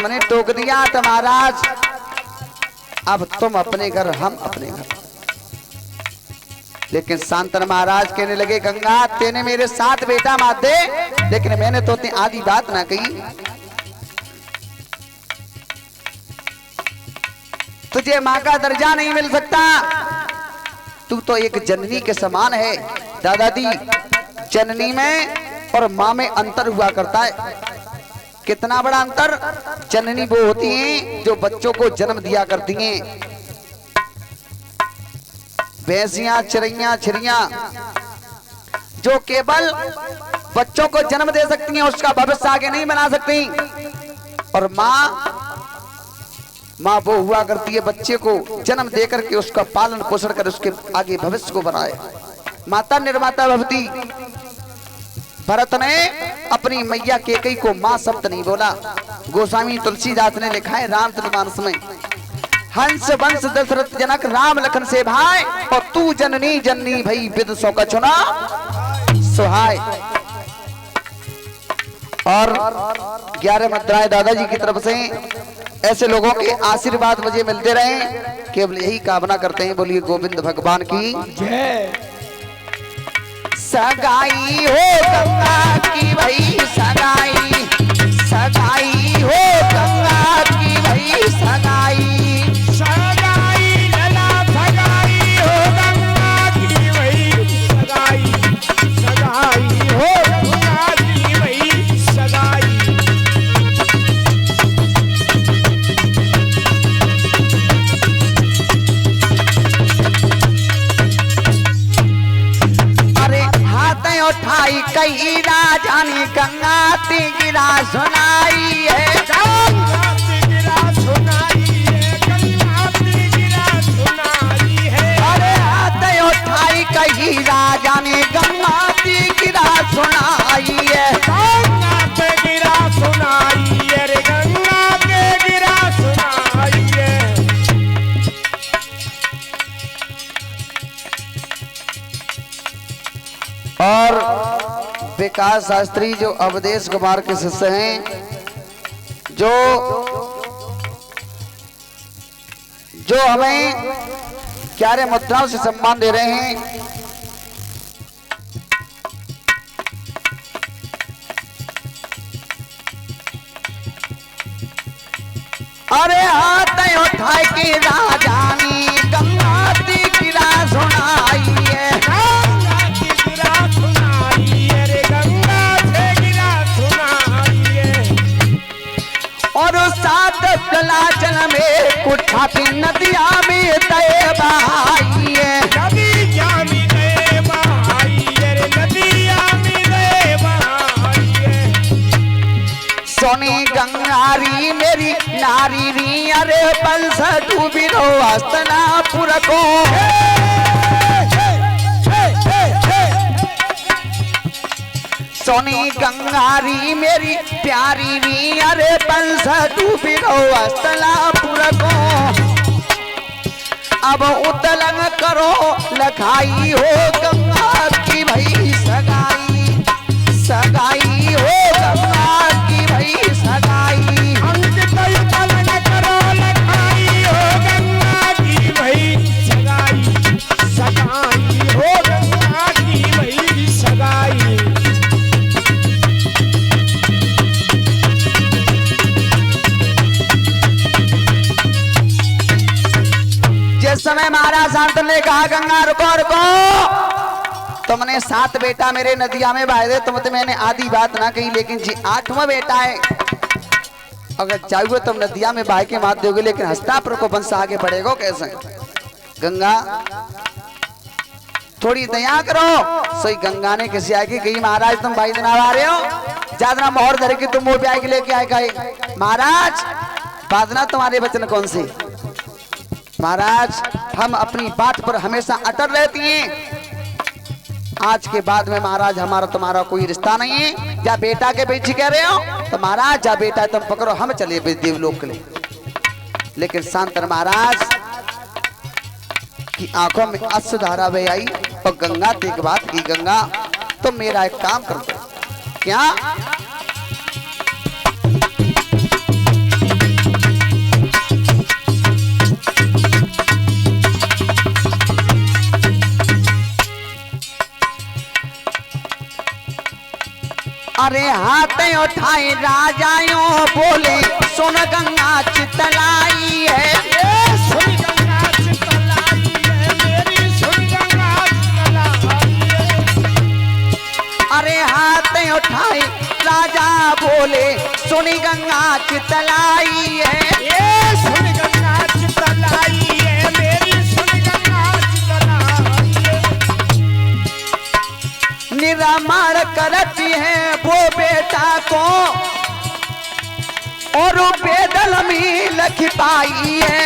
मैंने टोक दिया तो महाराज अब तुम अपने घर हम अपने घर। लेकिन शांतनु महाराज कहने लगे गंगा तेने मेरे साथ बेटा मात दे, लेकिन मैंने तो आधी बात ना कही। तुझे मां का दर्जा नहीं मिल सकता, तू तो एक जननी के समान है। दादाजी जननी में और मां में अंतर हुआ करता है। कितना बड़ा अंतर। जननी वो होती हैं जो बच्चों को जन्म दिया करती हैं, भैंसियां चिड़ैया छिड़िया जो केवल बच्चों को जन्म दे सकती हैं, उसका भविष्य आगे नहीं बना सकती। और माँ वो हुआ करती है बच्चे को जन्म देकर के उसका पालन पोषण कर उसके आगे भविष्य को बनाए। माता निर्माता भवती। भरत ने अपनी मैया कैकेयी को मां शब्द नहीं बोला। गोस्वामी तुलसीदास ने लिखा है रामचरितमानस में, हंस वंश दशरथ जनक राम लखन से भाई, और तू जननी जननी भई विद सौ का चुना सुहाय। और 11 मुद्राएं दादाजी की तरफ से ऐसे लोगों के आशीर्वाद मुझे मिलते रहे, केवल यही कामना करते हैं। बोलिए गोविंद भगवान की जय। सगाई हो गंगा की भई सगाई, सगाई हो गंगा की भई सगाई, सगाई लला सगाई हो गंगा की भई सगाई, सगाई हो गंगा की भई सगाई। उठाई कई राजानी गंगा ती गिरा सुनाई है, गंगा ती गिरा सुनाई है, गंगा ती गिरा सुनाई है। अरे हाथ उठाई कई राजानी गंगा ती गिरा सुनाई है, गंगा ते गिरा सुनाई है रे, गंगा ते गिरा सुनाई है। और विकास शास्त्री जो अवधेश कुमार के शिष्य हैं, जो हमें 11 मुद्राओं से सम्मान दे रहे हैं। अरे हाथ उठाए के राजानी गंगा ती गिरा सुनाई है, जलाचल में कुठाती नदिया में तय बहाई है, नदिया में तय बहाई है रे, नदिया में तय बहाई है। सोनी गंगारी मेरी नारी री, अरे बंस डूबी रो हस्तनापुर को, सोनी गंगारी मेरी प्यारी री, अरे बंस डूबी रो हस्तनापुर को। अब उतलन करो लखाई हो गंगा की भई सगाई, सगाई हो गंगा की भई सगाई। उतलन करो लखाई हो गंगा की भई सगाई, सगाई हो गंगा की भई सगाई। जिस समय महाराज शांतनु ने कहा गंगा रुको रुको, तुमने 7 बेटा मेरे नदिया में बहा दे, तुम तो मैंने आधी बात ना कही, लेकिन जी 8वां बेटा है, अगर चाहिए तुम नदिया में बहा के मात दोगे, लेकिन हस्तिनापुर को वंश आगे बढ़ेगा कैसे। गंगा थोड़ी दया करो। सही गंगा ने किसी आगे कही महाराज तुम भाई दिन आ रहे हो, ज्यादा मोहर धर के तुम वो ब्याह के लेके आए गए। महाराज बाजना तुम्हारे वचन कौन से। महाराज हम अपनी बात पर हमेशा अटल रहती हैं। आज के बाद में महाराज हमारा तुम्हारा कोई रिश्ता नहीं है। या बेटा के पीछे कह रहे हो तो महाराज जा बेटा तुम पकड़ो, हम चले देवलोक के लिए। लेकिन शांतनु महाराज की आंखों में अश्रुधारा बह आई और गंगा से एक बात की, गंगा तुम मेरा एक काम कर दो। क्या हाथ उठाए राजाओं बोले सुन गंगा चितलाई है। सुन गंगा चितलाई है मेरी, सुन गंगा चितलाई है। अरे हाथ उठाए राजा बोले सुनी गंगा चितलाई है। ये सुन गंगा चितलाई है मेरी, सुन गंगा चितलाई है। निरामण करती है वो बेटा को और बेदल में लख पाई है।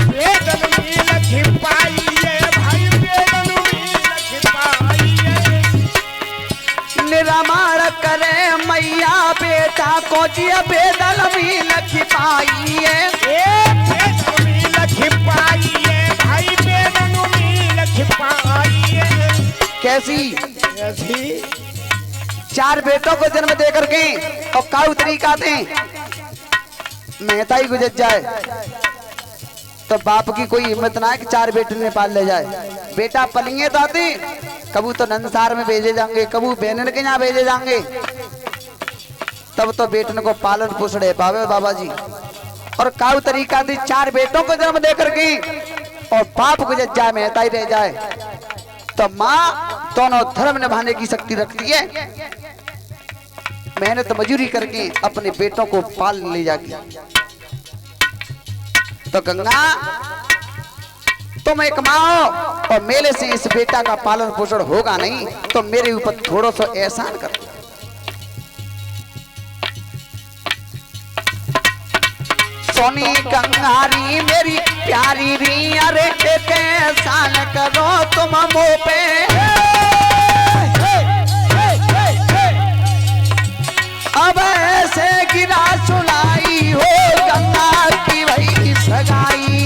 बेदल में लख पाई है भाई, बेदल में लख पाई है। निरामण करे मैया बेटा को जिया बेदल में लख पाई है। बेदल में लख पाई है भाई, बेदल में लख पाई है। कैसी ऐसी 4 बेटों को जन्म दे करके और काऊ तरीका थे मेहता ही गुजर जाए तो बाप की कोई हिम्मत ना है कि 4 बेटे ने पाल ले जाए। बेटा पलिए तो आते कबू तो नंदसार में भेजे जाएंगे, कबू बहन के यहाँ भेजे जाएंगे, तब तो बेटन को पालन पोषण पावे बाबा जी। और काऊ तरीका थी 4 बेटों को जन्म दे करके और बाप गुजर जाए मेहता ही रह जाए तो माँ दोनों धर्म निभाने की शक्ति रखती है। मेहनत मजूरी करके अपने बेटों को पाल ले जाती। तो गंगा तुम एक माँ हो और मेरे से इस बेटा का पालन पोषण होगा नहीं तो मेरे ऊपर थोड़ा सा एहसान कर दो। सोनी गंगारी मेरी प्यारी री, अरे एक एहसान करो तुम मुँह पे। अब ऐसे गिरा सुनाई हो गंगा की भाई सगाई,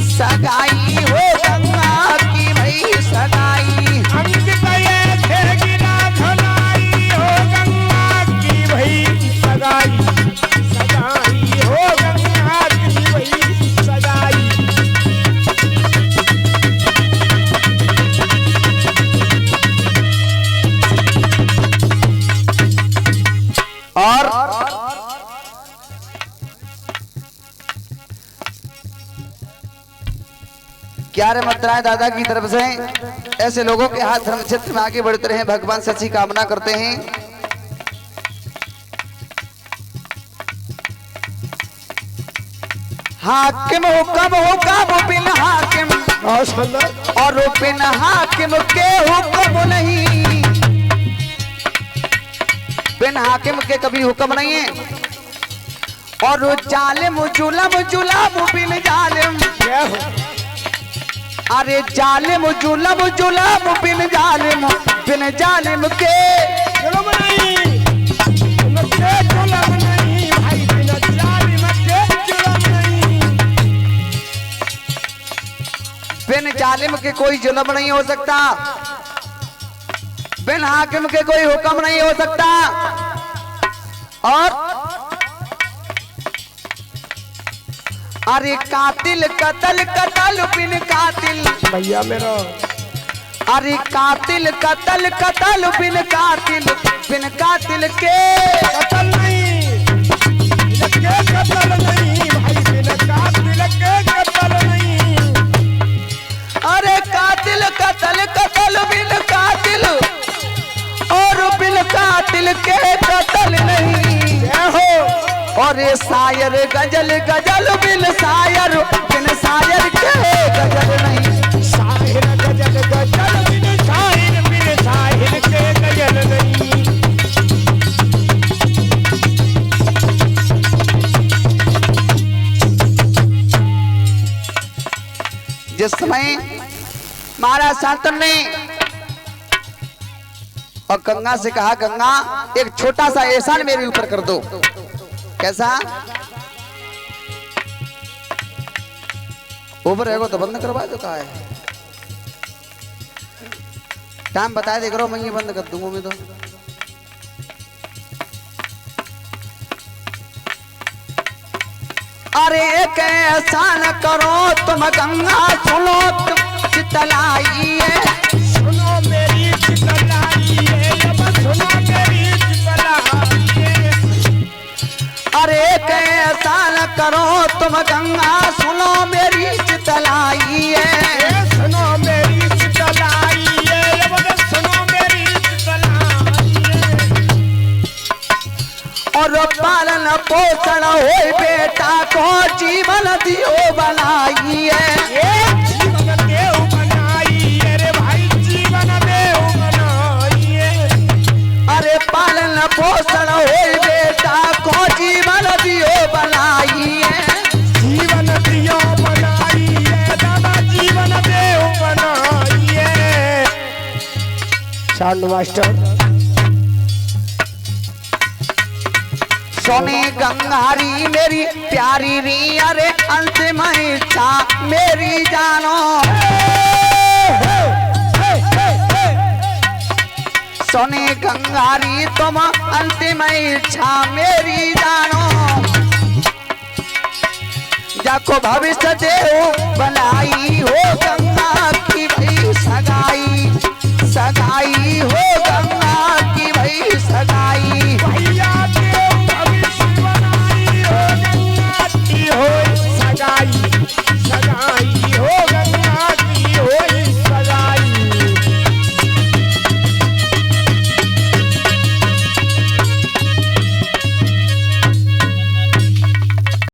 सगाई हो गंगा की भाई सगाई। हम गए थे गिरा सुनाई हो गंगा की भाई सगाई, सगाई हो गंगा की भाई सगाई। और क्या रे मतराय दादा की तरफ से ऐसे लोगों के हाथ धर्म क्षेत्र में आगे बढ़ते रहे भगवान सच्ची कामना करते हैं। हाकिम हुक्म हुक्म बिन हाकिम और बिन हाकिम के हुक्म नहीं, बिन हाकिम के कभी हुक्म नहीं है। और जालिम जुलम जुलम बिन जालिम, अरे जालिम जुलम जुलम बिन जालिम के जुल्म नहीं, जुल्म नहीं भाई, बिन जालिम के जुल्म नहीं। बिन जालिम के कोई जुल्म नहीं हो सकता, बिन हाकिम के कोई हुक्म नहीं हो सकता। और अरे कातिल कतल कतल बिन कातिल, भैया मेरा अरे कातिल कतल कतल बिन कातिल के कतल नहीं, के कतल नहीं भाई, बिन कातिल के कतल नहीं। अरे कातिल कतल कतल बिन कातिल और बिन कातिल के कतल नहीं हो। और ये शायर गजल गजल बिन शायर के गजल नहीं। शायर गजल गजल बिन शायर के गजल नहीं। जिस समय महाराज शांतनु ने और गंगा से कहा गंगा एक छोटा सा एहसान मेरे ऊपर कर दो। कैसा? ऊपर रहेगा तो बंद करवा दो। कहा है टाइम बताया दे करो, मैं ये बंद कर दूंगा। मैं तो अरे एक एहसान करो तुम गंगा, सुनो तुम चितलाई है, सुनो मेरी चितलाई है, अब सुनो मेरी चितलाई अरे कैसा न करो तुम गंगा सुनो मेरी चितलाई है। ये सुनो मेरी चितलाई है, ये बोले सुनो मेरी चितलाई है। और पालन पोषण हो बेटा को जीवन दियो बनाई है। ये जीवन देव बनाई है रे भाई, जीवन देव बनाई है। अरे पालन पोषण हो बेटा को जीवन दियो बनाई है। जीवन दियो बनाई है दादा, जीवन देव बनाई है। Sound master. सोने गंगारी मेरी प्यारी री अरे अंतिम इच्छा मेरी जानो। सोने गंगारी तुम अंतिम इच्छा मेरी जानो। जाको भविष्य देव बनाई हो गंगा की भई सगाई